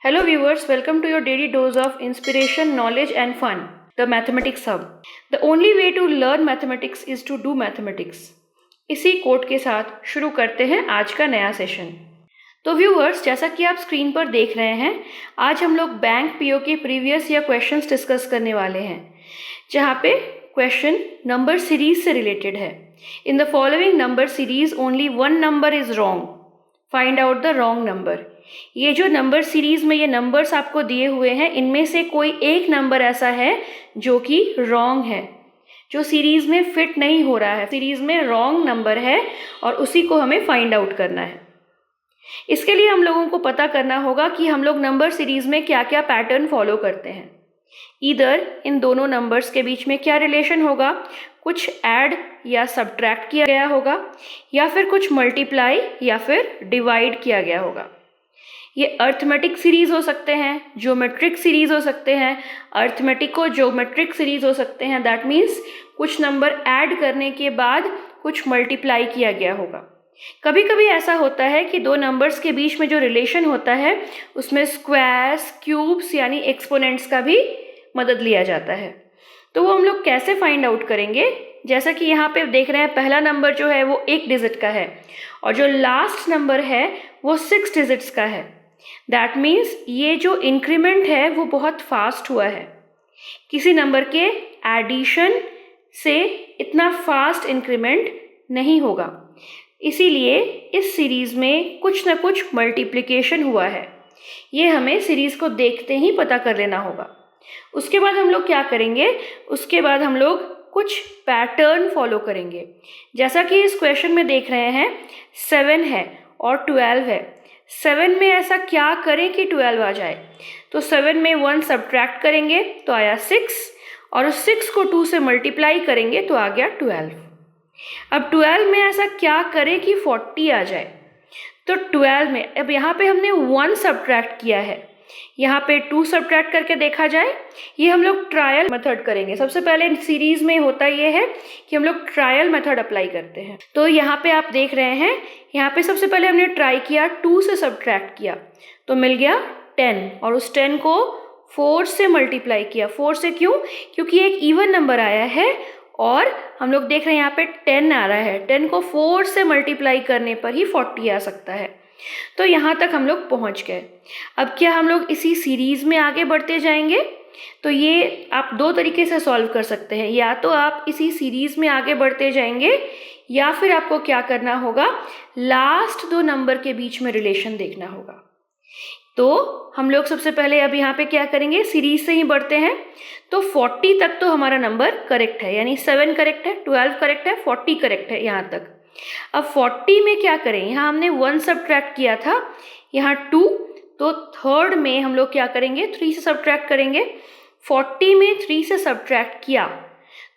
Hello viewers, welcome to your daily dose of inspiration, knowledge and fun, the Mathematics Hub. The only way to learn mathematics is to do mathematics. इसी coat के साथ शुरू करते हैं आज का नया सेशन। तो व्यूअर्स, जैसा कि आप स्क्रीन पर देख रहे हैं, आज हम लोग बैंक पीओ के प्रीवियस या क्वेश्चंस डिस्कस करने वाले हैं, जहाँ पे क्वेश्चन नंबर सीरीज से रिलेटेड है। In the following number series only one number is wrong, find out the wrong number. ये जो नंबर सीरीज में ये नंबर्स आपको दिए हुए हैं, इनमें से कोई एक नंबर ऐसा है जो कि रॉन्ग है, जो सीरीज में फिट नहीं हो रहा है, सीरीज में रॉन्ग नंबर है और उसी को हमें फाइंड आउट करना है। इसके लिए हम लोगों को पता करना होगा कि हम लोग नंबर सीरीज में क्या क्या पैटर्न फॉलो करते हैं। इधर इन दोनों नंबर्स के बीच में क्या रिलेशन होगा, कुछ ऐड या सब्ट्रैक्ट किया गया होगा, या फिर कुछ मल्टीप्लाई या फिर डिवाइड किया गया होगा। ये अर्थमेटिक सीरीज हो सकते हैं, ज्योमेट्रिक सीरीज हो सकते हैं, अर्थमेटिको ज्योमेट्रिक सीरीज हो सकते हैं। दैट मीन्स कुछ नंबर ऐड करने के बाद कुछ मल्टीप्लाई किया गया होगा। कभी कभी ऐसा होता है कि दो नंबर्स के बीच में जो रिलेशन होता है उसमें स्क्वायर्स, क्यूब्स यानी एक्सपोनेंट्स का भी मदद लिया जाता है। तो वो हम लोग कैसे फाइंड आउट करेंगे? जैसा कि यहाँ पे देख रहे हैं, पहला नंबर जो है वो 1 डिजिट का है और जो लास्ट नंबर है वो 6 डिजिट्स का है। दैट मीन्स ये जो इंक्रीमेंट है वो बहुत फास्ट हुआ है। किसी नंबर के एडिशन से इतना फास्ट इंक्रीमेंट नहीं होगा, इसीलिए इस सीरीज में कुछ ना कुछ मल्टीप्लिकेशन हुआ है। ये हमें सीरीज को देखते ही पता कर लेना होगा। उसके बाद हम लोग क्या करेंगे, उसके बाद हम लोग कुछ पैटर्न फॉलो करेंगे। जैसा कि इस क्वेश्चन में देख रहे हैं, 7 है और 12 है। 7 में ऐसा क्या करें कि 12 आ जाए? तो 7 में 1 सब्ट्रैक्ट करेंगे तो आया 6 और उस 6 को 2 से मल्टीप्लाई करेंगे तो आ गया 12। अब 12 में ऐसा क्या करें कि 40 आ जाए? तो 12 में अब यहाँ पे हमने 1 सब्ट्रैक्ट किया है, यहाँ पे 2 सब्ट्रैक्ट करके देखा जाए। ये हम लोग ट्रायल मेथड करेंगे। सबसे पहले सीरीज में होता ये है कि हम लोग ट्रायल मेथड अप्लाई करते हैं। तो यहाँ पे आप देख रहे हैं, यहाँ पे सबसे पहले हमने ट्राई किया, 2 से सब्ट्रैक्ट किया तो मिल गया 10 और उस 10 को 4 से मल्टीप्लाई किया। 4 से क्यों? क्योंकि एक इवन नंबर आया है और हम लोग देख रहे हैं यहाँ पे 10 आ रहा है। 10 को 4 से मल्टीप्लाई करने पर ही 40 आ सकता है। तो यहाँ तक हम लोग पहुँच गए। अब क्या हम लोग इसी सीरीज में आगे बढ़ते जाएंगे? तो ये आप दो तरीके से सॉल्व कर सकते हैं। या तो आप इसी सीरीज में आगे बढ़ते जाएंगे या फिर आपको क्या करना होगा, लास्ट दो नंबर के बीच में रिलेशन देखना होगा। तो हम लोग सबसे पहले अब यहाँ पे क्या करेंगे, सीरीज से ही बढ़ते हैं। तो 40 तक तो हमारा नंबर करेक्ट है, यानी 7 करेक्ट है, 12 करेक्ट है, 40 करेक्ट है यहाँ तक। अब 40 में क्या करें, यहाँ हमने 1 सब्ट्रैक्ट किया था, यहाँ 2, तो थर्ड में हम लोग क्या करेंगे, 3 से सब्ट्रैक्ट करेंगे। 40 में 3 से सब्ट्रैक्ट किया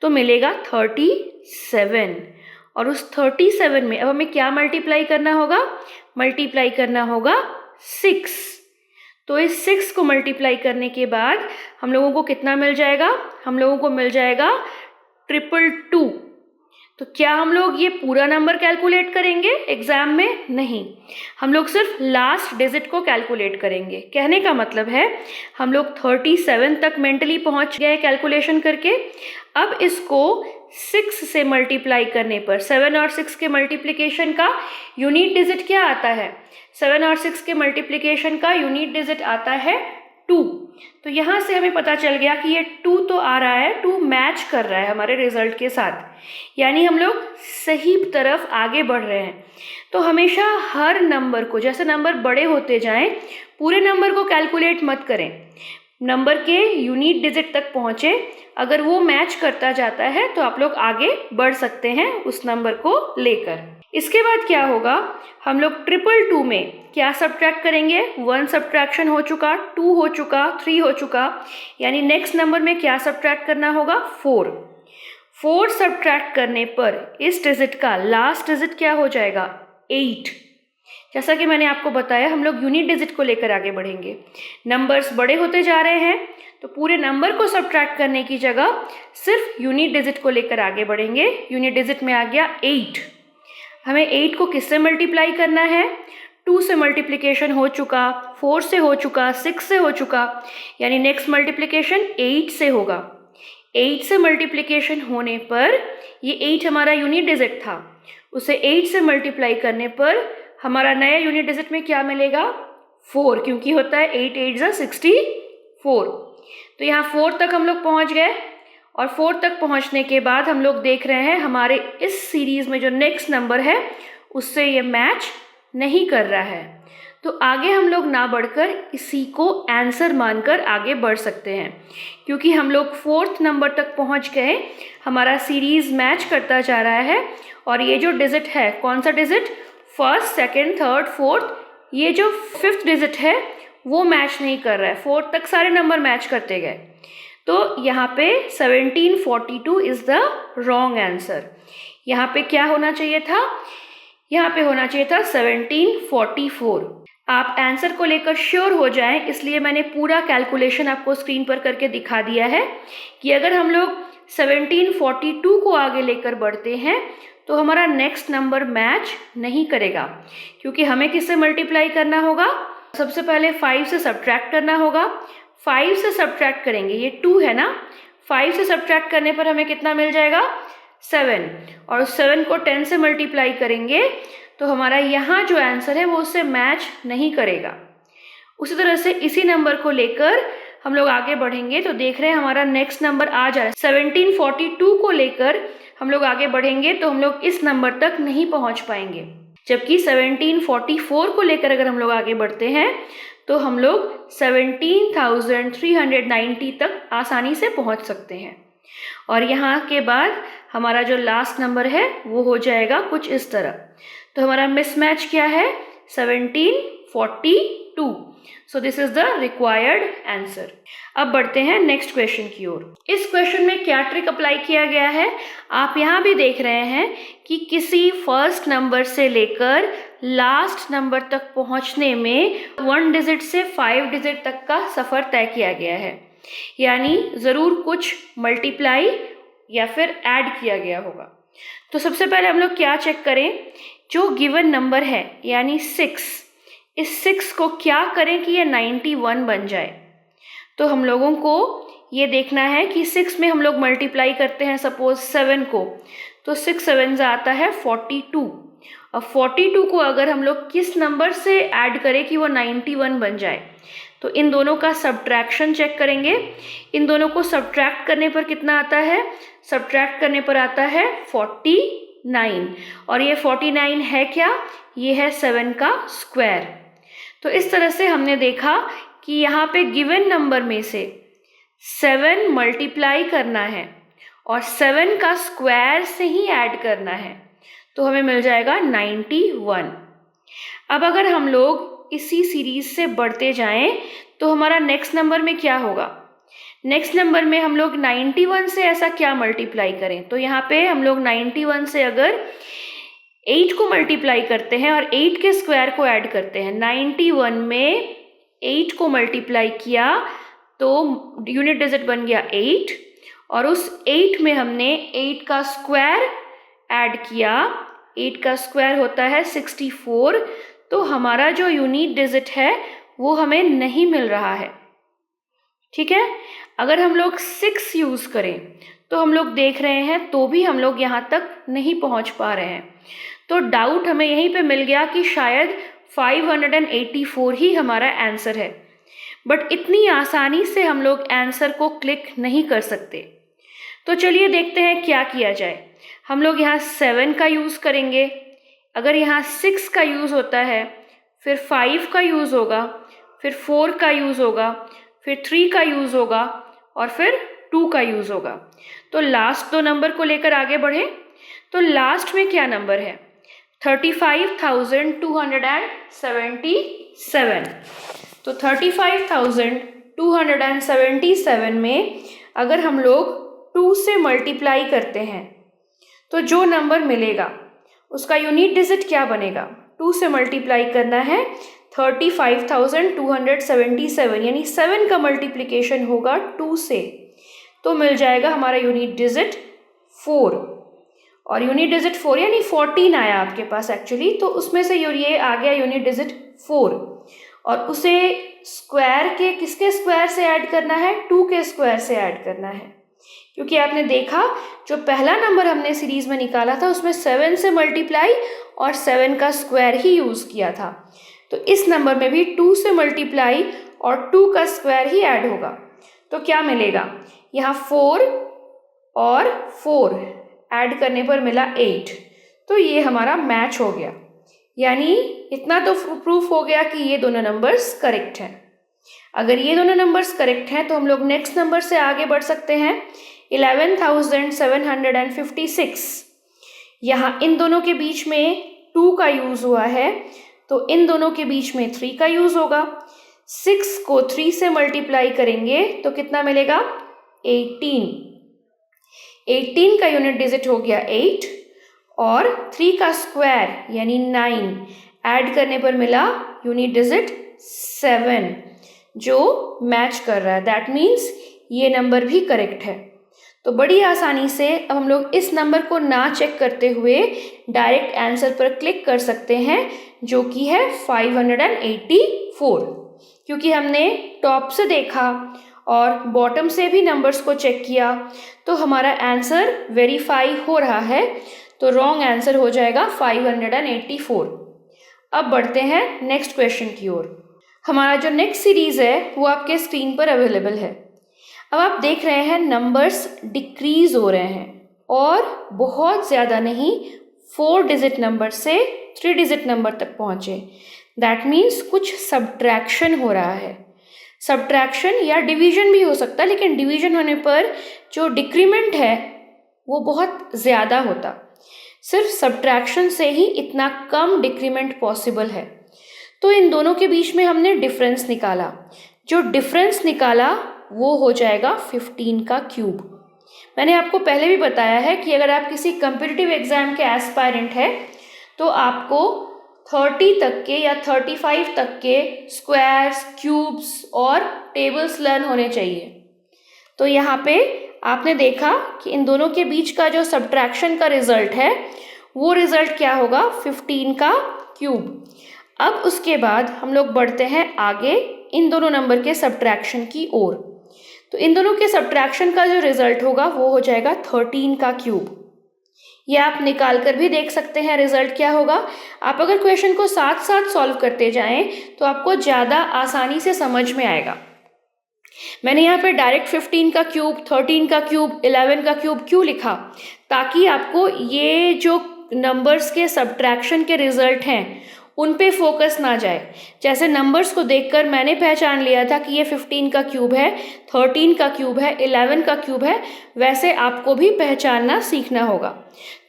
तो मिलेगा 37 और उस 37 में अब हमें क्या मल्टीप्लाई करना होगा, मल्टीप्लाई करना होगा 6। तो इस 6 को मल्टीप्लाई करने के बाद हम लोगों को कितना मिल जाएगा, हम लोगों को मिल जाएगा 222। तो क्या हम लोग ये पूरा नंबर कैलकुलेट करेंगे एग्जाम में? नहीं, हम लोग सिर्फ लास्ट डिजिट को कैलकुलेट करेंगे। कहने का मतलब है हम लोग 37 तक मेंटली पहुंच गए कैलकुलेशन करके। अब इसको 6 से मल्टीप्लाई करने पर, 7 और 6 के मल्टीप्लिकेशन का यूनिट डिजिट क्या आता है? 7 और 6 के मल्टीप्लिकेशन का यूनिट डिजिट आता है 2। तो यहाँ से हमें पता चल गया कि ये 2 तो आ रहा है, 2 मैच कर रहा है हमारे रिजल्ट के साथ, यानी हम लोग सही तरफ आगे बढ़ रहे हैं। तो हमेशा हर नंबर को, जैसे नंबर बड़े होते जाएं, पूरे नंबर को कैलकुलेट मत करें, नंबर के यूनिट डिजिट तक पहुँचे। अगर वो मैच करता जाता है तो आप लोग आगे बढ़ सकते हैं उस नंबर को लेकर। इसके बाद क्या होगा, हम लोग 222 में क्या सब्ट्रैक्ट करेंगे, 1 सब्ट्रैक्शन हो चुका, 2 हो चुका, 3 हो चुका, यानी नेक्स्ट नंबर में क्या सब्ट्रैक्ट करना होगा, 4। 4 सब्ट्रैक्ट करने पर इस डिजिट का लास्ट डिजिट क्या हो जाएगा, 8। जैसा कि मैंने आपको बताया, हम लोग यूनिट डिजिट को लेकर आगे बढ़ेंगे। नंबर्स बड़े होते जा रहे हैं तो पूरे नंबर को सब्ट्रैक्ट करने की जगह सिर्फ यूनिट डिजिट को लेकर आगे बढ़ेंगे। यूनिट डिजिट में आ गया 8। हमें 8 को किससे मल्टीप्लाई करना है, 2 से मल्टीप्लिकेशन हो चुका, 4 से हो चुका, 6 से हो चुका, यानी नेक्स्ट मल्टीप्लिकेशन 8 से होगा। 8 से मल्टीप्लिकेशन होने पर ये 8 हमारा यूनिट डिजिट था, उसे 8 से मल्टीप्लाई करने पर हमारा नया यूनिट डिजिट में क्या मिलेगा? 4, क्योंकि होता है 8 8 ज़ा 64। तो यहाँ 4 तक हम लोग पहुँच गए और 4 तक पहुँचने के बाद हम लोग देख रहे हैं हमारे इस सीरीज़ में जो नेक्स्ट नंबर है उससे ये मैच नहीं कर रहा है। तो आगे हम लोग ना बढ़कर इसी को आंसर मानकर आगे बढ़ सकते हैं, क्योंकि हम लोग 4th नंबर तक पहुंच गए, हमारा सीरीज़ मैच करता जा रहा है। और ये जो डिजिट है, कौन सा digit? 1st, 2nd, 3rd, 4th, ये जो 5th डिजिट है वो मैच नहीं कर रहा है। 4th तक सारे नंबर मैच करते गए, तो यहाँ पे 1742 इज़ द रॉन्ग आंसर। यहाँ पे क्या होना चाहिए था? यहाँ पे होना चाहिए था 1744। आप आंसर को लेकर श्योर हो जाएं, इसलिए मैंने पूरा कैलकुलेशन आपको स्क्रीन पर करके दिखा दिया है कि अगर हम लोग 1742 को आगे लेकर बढ़ते हैं तो हमारा नेक्स्ट नंबर मैच नहीं करेगा, क्योंकि हमें किससे मल्टीप्लाई करना होगा? सबसे पहले 5 से सब्ट्रैक्ट करना होगा। 5 से सब्ट्रैक्ट करेंगे, ये 2 है ना, 5 से सब्ट्रैक्ट करने पर हमें कितना मिल जाएगा? 7, और 7 को 10 से मल्टीप्लाई करेंगे तो हमारा यहाँ जो आंसर है वो उससे मैच नहीं करेगा। उसी तरह से इसी नंबर को लेकर हम लोग आगे बढ़ेंगे तो देख रहे हैं हमारा नेक्स्ट नंबर आ जाए 1742 को लेकर हम लोग आगे बढ़ेंगे तो हम लोग इस नंबर तक नहीं पहुँच पाएंगे, जबकि 1744 को लेकर अगर हम लोग आगे बढ़ते हैं तो हम लोग 17,390 तक आसानी से पहुँच सकते हैं। और यहाँ के बाद हमारा जो लास्ट नंबर है वो हो जाएगा कुछ इस तरह। तो हमारा मिसमैच क्या है? 1742। So this is the required answer. अब बढ़ते हैं नेक्स्ट क्वेश्चन की ओर। इस क्वेश्चन में क्या ट्रिक अप्लाई किया गया है? आप यहाँ भी देख रहे हैं कि किसी फर्स्ट नंबर से लेकर लास्ट नंबर तक पहुँचने में 1 डिजिट से 5 डिजिट तक का सफ़र तय किया गया है, यानी ज़रूर कुछ मल्टीप्लाई या फिर ऐड किया गया होगा। तो सबसे पहले हम लोग क्या चेक करें? जो गिवन नंबर है यानी 6, इस 6 को क्या करें कि ये 91 बन जाए? तो हम लोगों को ये देखना है कि 6 में हम लोग मल्टीप्लाई करते हैं सपोज 7 को, तो 6 7 आता है 42। और 42 को अगर हम लोग किस नंबर से ऐड करें कि वो 91 बन जाए? तो इन दोनों का सब्ट्रैक्शन चेक करेंगे। इन दोनों को सब्ट्रैक्ट करने पर कितना आता है? सब्ट्रैक्ट करने पर आता है 49। और ये 49 है क्या? ये है 7 का स्क्वायर। तो इस तरह से हमने देखा कि यहाँ पे गिवन नंबर में से 7 मल्टीप्लाई करना है और 7 का स्क्वायर से ही ऐड करना है, तो हमें मिल जाएगा 91। अब अगर हम लोग इसी सीरीज से बढ़ते जाएं तो हमारा नेक्स्ट नंबर में क्या होगा? नेक्स्ट नंबर में हम लोग 91 से ऐसा क्या मल्टीप्लाई करें? तो यहाँ पे हम लोग 91 से अगर 8 को मल्टीप्लाई करते हैं और 8 के स्क्वायर को ऐड करते हैं, 91 में 8 को मल्टीप्लाई किया तो यूनिट डिजिट बन गया 8, और उस 8 में हमने 8 का स्क्वायर ऐड किया। 8 का स्क्वायर होता है 64, तो हमारा जो यूनिट डिजिट है वो हमें नहीं मिल रहा है। ठीक है, अगर हम लोग 6 यूज़ करें तो हम लोग देख रहे हैं तो भी हम लोग यहाँ तक नहीं पहुँच पा रहे हैं। तो डाउट हमें यहीं पे मिल गया कि शायद 584 ही हमारा आंसर है, बट इतनी आसानी से हम लोग आंसर को क्लिक नहीं कर सकते। तो चलिए देखते हैं क्या किया जाए। हम लोग यहाँ 7 का यूज़ करेंगे। अगर यहाँ 6 का यूज़ होता है, फिर 5 का यूज़ होगा, फिर 4 का यूज़ होगा, फिर 3 का यूज़ होगा और फिर 2 का यूज़ होगा। तो लास्ट 2 नंबर को लेकर आगे बढ़ें। तो लास्ट में क्या नंबर है? 35,277। तो 35,277 में अगर हम लोग 2 से मल्टीप्लाई करते हैं तो जो नंबर मिलेगा उसका यूनिट डिजिट क्या बनेगा? 2 से मल्टीप्लाई करना है 35,277, यानी 7 का मल्टीप्लिकेशन होगा 2 से, तो मिल जाएगा हमारा यूनिट डिजिट 4। और यूनिट डिजिट 4 यानी 14 आया आपके पास एक्चुअली, तो उसमें से ये आ गया यूनिट डिजिट 4, और उसे स्क्वायर के किसके स्क्वायर से ऐड करना है, 2 के स्क्वायर से ऐड करना है। क्योंकि आपने देखा जो पहला नंबर हमने सीरीज में निकाला था उसमें 7 से मल्टीप्लाई और 7 का स्क्वायर ही यूज़ किया था, तो इस नंबर में भी 2 से मल्टीप्लाई और 2 का स्क्वायर ही ऐड होगा। तो क्या मिलेगा, यहाँ 4 और 4 ऐड करने पर मिला 8, तो ये हमारा मैच हो गया। यानी इतना तो प्रूफ हो गया कि ये दोनों नंबर्स करेक्ट हैं। अगर ये दोनों नंबर्स करेक्ट हैं तो हम लोग नेक्स्ट नंबर से आगे बढ़ सकते हैं, 11,756। यहाँ इन दोनों के बीच में 2 का यूज़ हुआ है, तो इन दोनों के बीच में 3 का यूज़ होगा। 6 को 3 से मल्टीप्लाई करेंगे तो कितना मिलेगा, 18। 18 का यूनिट डिजिट हो गया 8, और 3 का स्क्वायर यानी 9 ऐड करने पर मिला यूनिट डिजिट 7, जो मैच कर रहा है। दैट मीन्स ये नंबर भी करेक्ट है। तो बड़ी आसानी से अब हम लोग इस नंबर को ना चेक करते हुए डायरेक्ट आंसर पर क्लिक कर सकते हैं, जो कि है 584। क्योंकि हमने टॉप से देखा और बॉटम से भी नंबर्स को चेक किया, तो हमारा आंसर वेरीफाई हो रहा है, तो रॉन्ग आंसर हो जाएगा 584। अब बढ़ते हैं नेक्स्ट क्वेश्चन की ओर। हमारा जो नेक्स्ट सीरीज़ है वो आपके स्क्रीन पर अवेलेबल है। अब आप देख रहे हैं नंबर्स डिक्रीज हो रहे हैं, और बहुत ज़्यादा नहीं, 4 डिजिट नंबर से 3 डिजिट नंबर तक पहुँचे। दैट मीन्स कुछ सब्ट्रैक्शन हो रहा है। सब्ट्रैक्शन या डिवीजन भी हो सकता है, लेकिन डिवीजन होने पर जो डिक्रीमेंट है वो बहुत ज़्यादा होता। सिर्फ सब्ट्रैक्शन से ही इतना कम डिक्रीमेंट पॉसिबल है। तो इन दोनों के बीच में हमने डिफरेंस निकाला। जो डिफरेंस निकाला वो हो जाएगा 15 का क्यूब। मैंने आपको पहले भी बताया है कि अगर आप किसी कम्पिटिटिव एग्जाम के एस्पायरेंट हैं तो आपको 30 तक के या 35 तक के स्क्वायर्स, क्यूब्स और टेबल्स लर्न होने चाहिए। तो यहाँ पे आपने देखा कि इन दोनों के बीच का जो सब्ट्रैक्शन का रिजल्ट है वो रिजल्ट क्या होगा, 15 का क्यूब। अब उसके बाद हम लोग बढ़ते हैं आगे इन दोनों नंबर के सब्ट्रैक्शन की ओर। तो इन दोनों के सब्ट्रैक्शन का जो रिजल्ट होगा वो हो जाएगा 13 का क्यूब। ये आप निकाल कर भी देख सकते हैं रिजल्ट क्या होगा। आप अगर क्वेश्चन को साथ साथ सॉल्व करते जाएं तो आपको ज़्यादा आसानी से समझ में आएगा। मैंने यहाँ पे डायरेक्ट 15 का क्यूब, 13 का क्यूब, 11 का क्यूब क्यों लिखा, ताकि आपको ये जो नंबर्स के सब्ट्रैक्शन के रिजल्ट हैं उन पे फोकस ना जाए। जैसे नंबर्स को देखकर मैंने पहचान लिया था कि ये 15 का क्यूब है, 13 का क्यूब है, 11 का क्यूब है, वैसे आपको भी पहचानना सीखना होगा।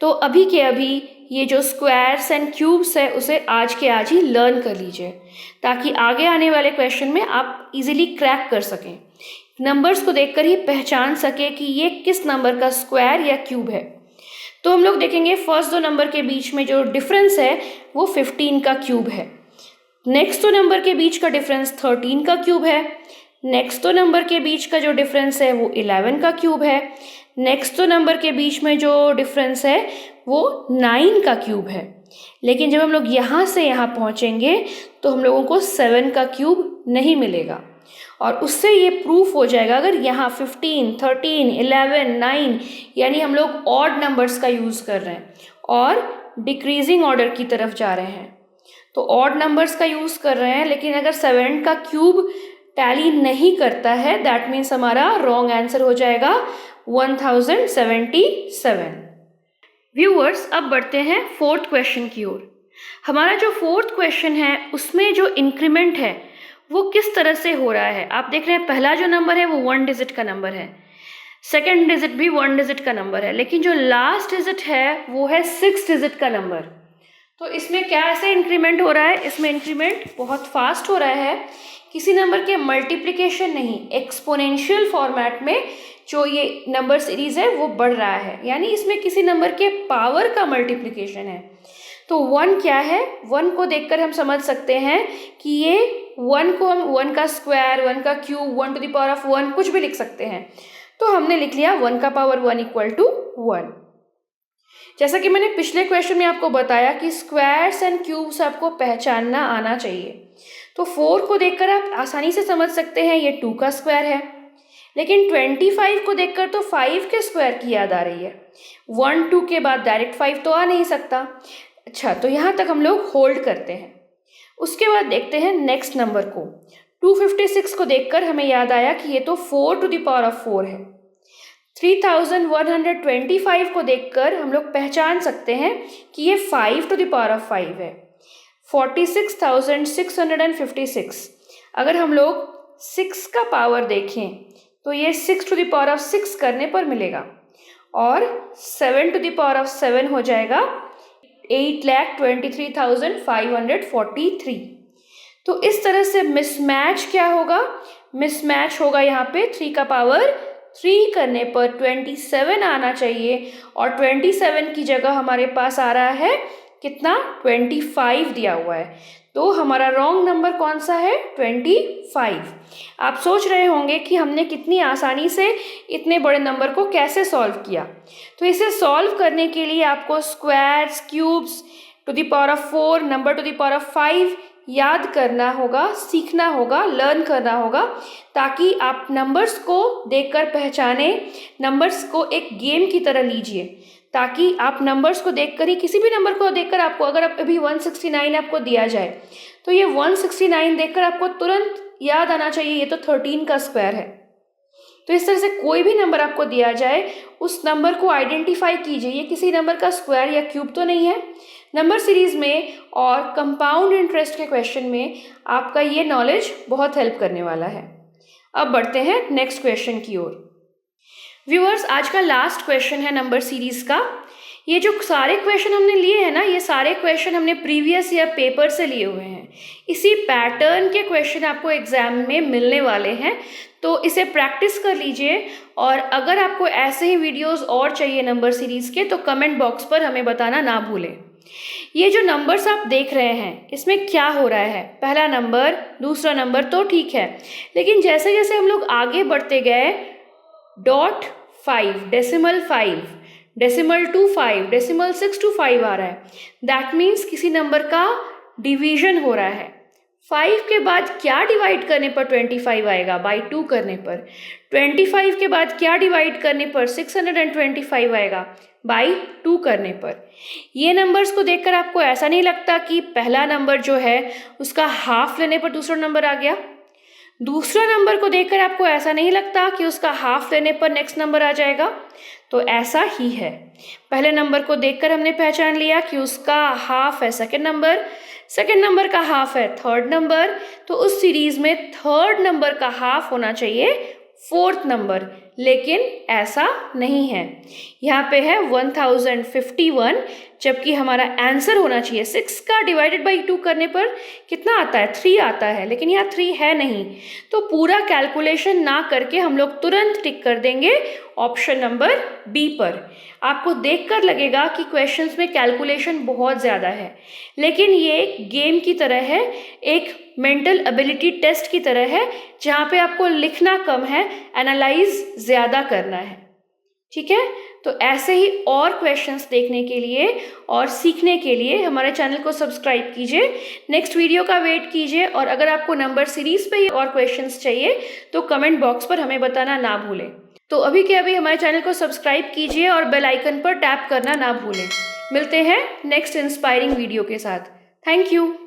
तो अभी के अभी ये जो स्क्वायर्स एंड क्यूब्स है उसे आज के आज ही लर्न कर लीजिए, ताकि आगे आने वाले क्वेश्चन में आप इजीली क्रैक कर सकें, नंबर्स को देखकर ही पहचान सके कि ये किस नंबर का स्क्वायर या क्यूब है। तो हम लोग देखेंगे फर्स्ट दो नंबर के बीच में जो डिफरेंस है वो 15 का क्यूब है। नेक्स्ट दो नंबर के बीच का डिफरेंस 13 का क्यूब है। नेक्स्ट दो नंबर के बीच का जो डिफरेंस है वो 11 का क्यूब है। नेक्स्ट दो नंबर के बीच में जो डिफरेंस है वो 9 का क्यूब है। लेकिन जब हम लोग यहाँ से यहाँ पहुँचेंगे तो हम लोगों को 7 का क्यूब नहीं मिलेगा, और उससे ये प्रूफ हो जाएगा अगर यहाँ 15, 13, 11, 9 यानी हम लोग ऑड नंबर्स का यूज़ कर रहे हैं और डिक्रीजिंग ऑर्डर की तरफ जा रहे हैं, तो ऑड नंबर्स का यूज़ कर रहे हैं, लेकिन अगर 7 का क्यूब टैली नहीं करता है दैट मीन्स हमारा रॉन्ग आंसर हो जाएगा 1077। व्यूअर्स, अब बढ़ते हैं फोर्थ क्वेश्चन की ओर। हमारा जो फोर्थ क्वेश्चन है उसमें जो इंक्रीमेंट है वो किस तरह से हो रहा है। आप देख रहे हैं पहला जो नंबर है वो 1 डिजिट का नंबर है, सेकंड डिजिट भी 1 डिजिट का नंबर है, लेकिन जो लास्ट डिजिट है वो है 6 डिजिट का नंबर। तो इसमें क्या ऐसे इंक्रीमेंट हो रहा है, इसमें इंक्रीमेंट बहुत फास्ट हो रहा है। किसी नंबर के मल्टीप्लिकेशन नहीं, एक्सपोनेंशियल फॉर्मेट में जो ये नंबर सीरीज है वो बढ़ रहा है, यानी इसमें किसी नंबर के पावर का मल्टीप्लिकेशन है। तो 1 क्या है, 1 को देखकर हम समझ सकते हैं कि ये 1 को हम 1 का स्क्वायर, 1 का cube, 1 to the power of 1 कुछ भी लिख सकते हैं। तो हमने लिख लिया 1 का पावर 1 इक्वल टू 1। जैसा कि मैंने पिछले क्वेश्चन में आपको बताया कि स्क्वायर्स एंड क्यूब्स आपको पहचानना आना चाहिए। तो 4 को देखकर आप आसानी से समझ सकते हैं ये 2 का स्क्वायर है, लेकिन 25 को देखकर तो 5 के स्क्वायर की याद आ रही है। 1 2 के बाद डायरेक्ट 5 तो आ नहीं सकता। अच्छा, तो यहाँ तक हम लोग होल्ड करते हैं। उसके बाद देखते हैं नेक्स्ट नंबर को। 256 को देखकर हमें याद आया कि ये तो 4 टू द पावर ऑफ 4 है। 3125 को देखकर हम लोग पहचान सकते हैं कि ये 5 टू द पावर ऑफ 5 है। 46,656 अगर हम लोग 6 का पावर देखें तो ये 6 टू द पावर ऑफ 6 करने पर मिलेगा, और 7 टू द पावर ऑफ 7 हो जाएगा 8,23,543। तो इस तरह से मिसमैच क्या होगा? मिसमैच होगा यहाँ पे 3 का पावर 3 करने पर 27 आना चाहिए, और 27 की जगह हमारे पास आ रहा है कितना? 25 दिया हुआ है। तो हमारा रॉन्ग नंबर कौन सा है? 25। आप सोच रहे होंगे कि हमने कितनी आसानी से इतने बड़े नंबर को कैसे सॉल्व किया। तो इसे सॉल्व करने के लिए आपको squares, cubes, to the power of 4, number to the power of 5 याद करना होगा, सीखना होगा, लर्न करना होगा, ताकि आप नंबर्स को देखकर पहचाने। नंबर्स को एक गेम की तरह लीजिए, ताकि आप नंबर्स को देखकर ही, किसी भी नंबर को देखकर आपको, अगर आप अभी 169 आपको दिया जाए तो ये 169 देखकर आपको तुरंत याद आना चाहिए ये तो 13 का स्क्वायर है। तो इस तरह से कोई भी नंबर आपको दिया जाए, उस नंबर को आइडेंटिफाई कीजिए, ये किसी नंबर का स्क्वायर या क्यूब तो नहीं है। नंबर सीरीज में और कंपाउंड इंटरेस्ट के क्वेश्चन में आपका ये नॉलेज बहुत हेल्प करने वाला है। अब बढ़ते हैं नेक्स्ट क्वेश्चन की ओर। व्यूअर्स, आज का लास्ट क्वेश्चन है नंबर सीरीज का। ये जो सारे क्वेश्चन हमने लिए हैं ना, ये सारे क्वेश्चन हमने प्रीवियस ईयर पेपर से लिए हुए हैं। इसी पैटर्न के क्वेश्चन आपको एग्जाम में मिलने वाले हैं, तो इसे प्रैक्टिस कर लीजिए। और अगर आपको ऐसे ही वीडियोस और चाहिए नंबर सीरीज के, तो कमेंट बॉक्स पर हमें बताना ना भूलें। ये जो नंबर्स आप देख रहे हैं, इसमें क्या हो रहा है? पहला नंबर, दूसरा नंबर तो ठीक है, लेकिन जैसे जैसे हम लोग आगे बढ़ते गए, .5, डेसिमल 5, डेसिमल 2 5, डेसिमल 6 to 5 आ रहा है। दैट मीन्स किसी नंबर का डिवीजन हो रहा है। 5 के बाद क्या डिवाइड करने पर 25 आएगा? बाई 2 करने पर। 25 के बाद क्या डिवाइड करने पर 625 आएगा? बाई 2 करने पर। ये नंबर्स को देखकर आपको ऐसा नहीं लगता कि पहला नंबर जो है उसका हाफ लेने पर दूसरा नंबर आ गया? दूसरा नंबर को देखकर आपको ऐसा नहीं लगता कि उसका हाफ लेने पर नेक्स्ट नंबर आ जाएगा? तो ऐसा ही है। पहले नंबर को देखकर हमने पहचान लिया कि उसका हाफ है सेकंड नंबर, सेकंड नंबर का हाफ है थर्ड नंबर, तो उस सीरीज में थर्ड नंबर का हाफ होना चाहिए फोर्थ नंबर, लेकिन ऐसा नहीं है। यहाँ पे है 1051, जबकि हमारा आंसर होना चाहिए 6 का डिवाइडेड बाई 2 करने पर कितना आता है? 3 आता है, लेकिन यहाँ 3 है नहीं। तो पूरा कैलकुलेशन ना करके हम लोग तुरंत टिक कर देंगे ऑप्शन नंबर बी पर। आपको देखकर लगेगा कि क्वेश्चंस में कैलकुलेशन बहुत ज़्यादा है, लेकिन ये एक गेम की तरह है, एक मेंटल एबिलिटी टेस्ट की तरह है, जहाँ पे आपको लिखना कम है, एनालाइज ज़्यादा करना है। ठीक है? तो ऐसे ही और क्वेश्चंस देखने के लिए और सीखने के लिए हमारे चैनल को सब्सक्राइब कीजिए। नेक्स्ट वीडियो का वेट कीजिए, और अगर आपको नंबर सीरीज पे ही और क्वेश्चंस चाहिए तो कमेंट बॉक्स पर हमें बताना ना भूलें। तो अभी के अभी हमारे चैनल को सब्सक्राइब कीजिए और बेल आइकन पर टैप करना ना भूलें। मिलते हैं नेक्स्ट इंस्पायरिंग वीडियो के साथ। Thank you.